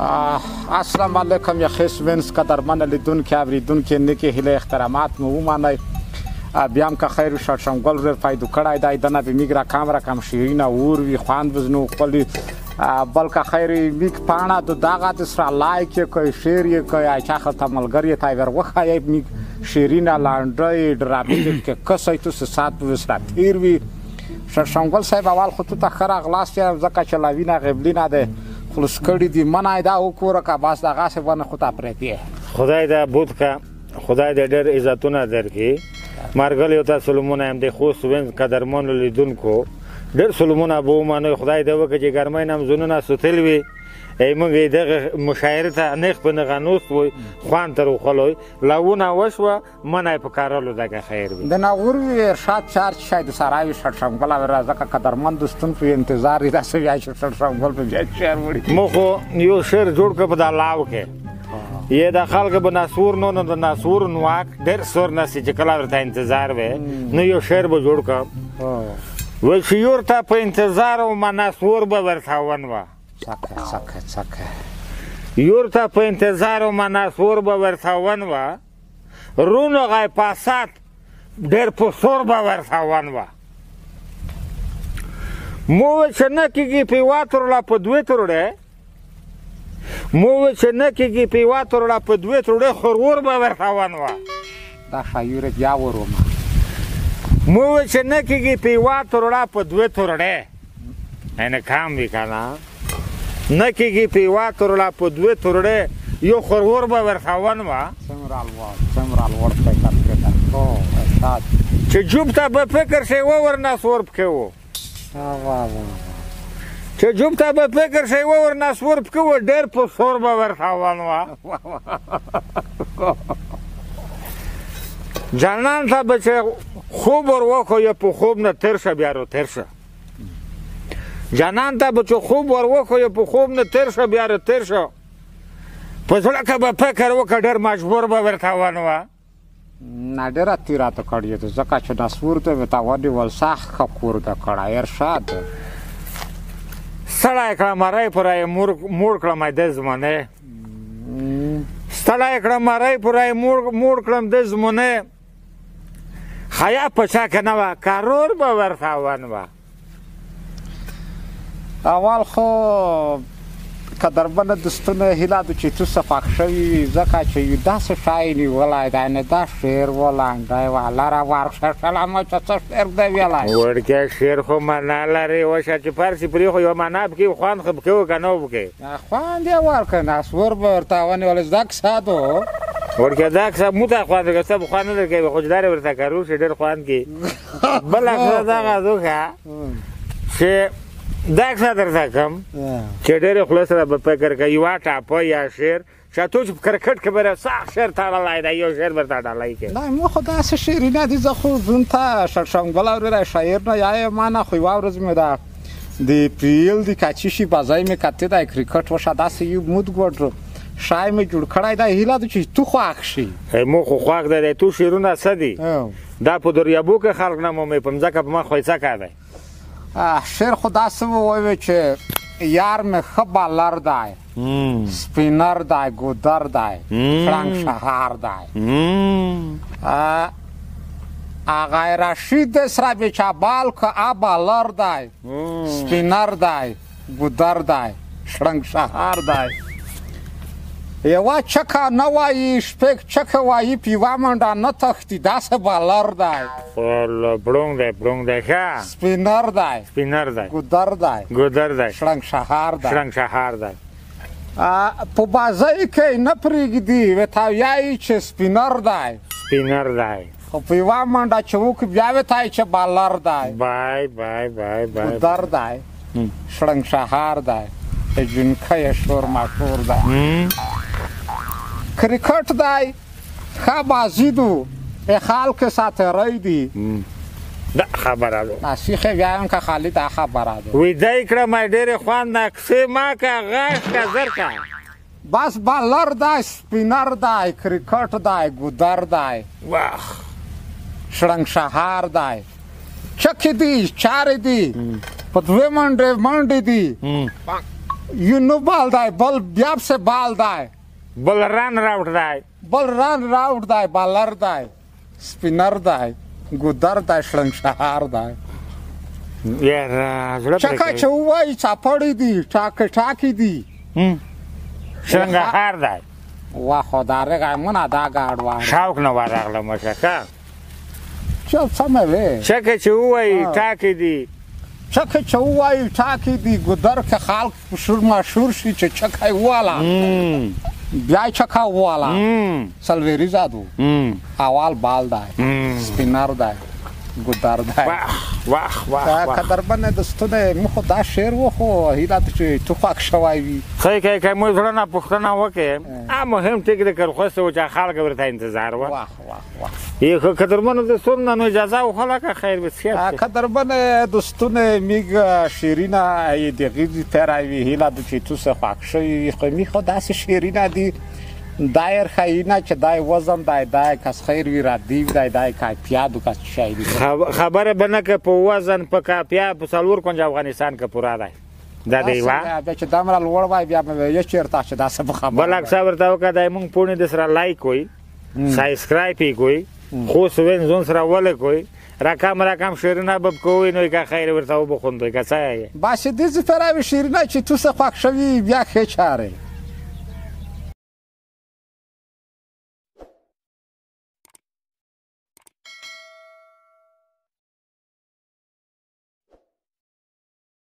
السلام علیکم یا خیس وینس قدرمن لیدونکي اوریدونکي نیکې هیلې احترامات مو ومنئ بیا هم که خیر شړشمګل ډېر پیدا کړی دی دنه به میږ راکم رقم شیرینه اور وي خوند بزنو خپل بل که خیر میږ پاڼه د دغه د سره لایک یې کوئ شیر یې کوئ چا خلته ملګري ته ور وښایئ میږ شیرینه لانډۍ ډرامې کې کسی تو ساعت به سره تیر وي شړشمګل صاحب اول خو تو ته ښه راغلاست یم ځکه چې لاوینه غبلینه دی خلص کړي دي منای دا وکوره که بس دغسې ونه خو ته پرېږدي خدای دا بود که خدای دې ډېر عزتونه درکړي مرګلیو ته سلمونه یم د خوست وینز قدرمنو لیدونکو ډېر سلمونه به ومنئ خدای دې وکړي چې ګرمۍ نه هم زړونه سوتل وي موږ دغه مشاعرې ته نېغ په نغه نوست وی خوند تر وخلوی لونه وشوه منی په کارلو دغه خیر وي د ناغور وي ارشاد چار چې شاید سارا وي شړشمګل او ځکه قدرمن دوستون په انتظار دي داسې بیا چې شړشمګل په بیا شعر وړي مو خو یو شعر جوړ کړ په دا لاو کې یې د خلکو به ناسور نو د ناسور نواک ډېر سور نسي چې کله ورته انتظار وي نو یو شعر به جوړ کړ وایي چې یور ته په انتظار وم ناسور به ورته ونوه یور ته په انتظار وم ناسور به ورته ونوه رونو غای پاسات ډېر په سور به ورته ونوه مو وایي چې نه کېږي په یوه تورله په دوې تورړې مو وایي چې نه کېږي په یوه تورله په دوې تورړې خرور به ورته ونوه دا شاعر بیا ورومه مو وایي چې نه کېږي په یوه تورله په دوې تورړې یعنې کام وي که نه نه کېږي په یوه تورله په دوې تورړې یو خرور به ورته ونوه څومره لوړ فکر کېده هو ارشاد چې جوب ته به فکر شي و ورناسور پکې و چې جوب ته به فکر شي و ورناسور پکې و ډېر په سور به ورته ونوه جانان ته به چې خوب ور وکړو یا په خوب نه تېر شه بیا رو تېر شه جانان ته به چې خوب ور وکړو یا په خوب نه تېر شه بیا رو تېر شه په زړه که به فکر وکړه ډېر مجبور به ورته ونوه نه ډېره تېراته کړې ده ځکه چې ناسور ته مې ته ونیول سخت ښه کور ده کړی ارشاد ستړی کړه مرۍ پوره یې موړ کړم د زمانې ستړی کړه مرۍ پوره یې موړ کړم د زمانې حیا په چا کې نه وه کارور به ورته ونوه اول خو قدرمنه دوستونه هیله ده چې تو څه خوښ شوي وي ځکه چې یو داسې شی نیولی دی نه دا شعر و لنډی و لره ورکشه ما چې څه شعر دی ویلی وړکیه شعر خو معنا لري وشه چې فرسي پرې خو یوه معنا پکې خوند خو پکې و که نه و پکې خوند یې ورکړه ناسور به ورته ونیول زده کیسه ده وړکیه دا کیسه مو ته خوند درکوي ستا به خوند نه درکوي خو چې دا ورته کارو شي ډېر خوند کوي بله کیسه دغه دوکه چې دا کیسه درته کوم چې ډېرې خولې سره به فکر کوي یوه ټاپه یا شعر چې تو چې په کرکټ کې به سخت شعر تړلی دی یو شعر به ورته ډالۍ کوي نه مو خو داسې شعرونه دي زه خو ځون ته شړشمګل اورېدی شاعر نه یایم ما نه خو یوه ورځ مې د پیل د کچي شي بازۍ مې کتې دی کرکټ وشه داسې یو مود ګوډ شای مې جوړ کړی دی هیله ده چې تو خوښ شي مو خو خوښ دی تو شعرونه څه دي دا په دریابو کې خلق نه مومې په مځکه په ما خویڅکه دی شعر خو داسې ووایي چې یار مې ښه بالر دی سپینر دی ګودر دی شړنګ شهار دی آقای رشید سره بیچابال که بالر دی سپینر دی ګودر دی شړنګ شهار دی یوه چکه نه وایي شپږ چکه وایي په یوه منډه نه تښتي داسې بالر دی پړونګ دی ښه سپینر دی ګودر دی شړنګ شهار دی په بازۍ کې نه پرېږدي ورته وایي چې سپینر دی خو په یوه منډه چې وکړي بیا ورته وایي چې بالر دی ګودر دی شړنګ شهار دی جونکی شور مشهور دی کرکټ دی ښه بازي دو خلک ساتیری دي دا خبره ده ناسیخ بیایم که خالی دا خبره ده ویدای کړم ډېرې خوند نقصې ما که غاښ که زر که بس بالر دی سپینر دی کرکټ دی ګودر دی شړنګ شهار دی چکې دي چارې دي په دوې منډې دي یو نو بال دی بل بیا پسې بال دی بل رن راوټ دی بل رن راوټ دی بالر دی سپینر دی ګودر دی شړنګشهار دی یاره زړه پرې چکه چې کوي ووایي چاپړې دي ټاکې دي شرنګهار دی وا خدای غمونه دا ګاډ شوق نه ورغله مشکه چل سمه وې چکه چې ووایي ټاکې دي چکه چې ووایي ټاکې دي ګودر که خلک مشهور شي چې چکه یې وواله بیا یې چکه وواله سلویریزه دو اول بال دی سپینر دی ګودر دی قدرمن دوستونه موږ خو دا شعر وخو هیله ده چې تو خوښ شوی وي ښه که موږ زړه نه پوښتنه وکړې مهم ټکي د کرخوست و چې خلک ورته انتظار وه یه قدرمنو دوستونه نو اجازه وخوله که خیر بسیار قدرمن دوستونه میگه شیرینه دقیقی تراوی هیله ده چې تو سه خوښ شوی خو میخوا داسې شیرینه دی دایر خیینه چې دای وزن دای کس خیر وی ردی دای کاپیا دو کس شایدی خبره بنه که په وزن په کاپیا په څلور کنج افغانستان کې پورا دی دا دی وا چې دمر لوړ وای بیا یو چیرته چې دا څه خبره بل اکثر ورته وکړه دای مونږ پونه د سره لایک وي سبسکرایب کوي خو سوین زون سره ول کوي رقم شیرینه بب کوی نو که خیر ورته وبخوندوي که څه باشه دې زه تراوی شیرینه چې تو څه خوښ شوی بیا ښه چاره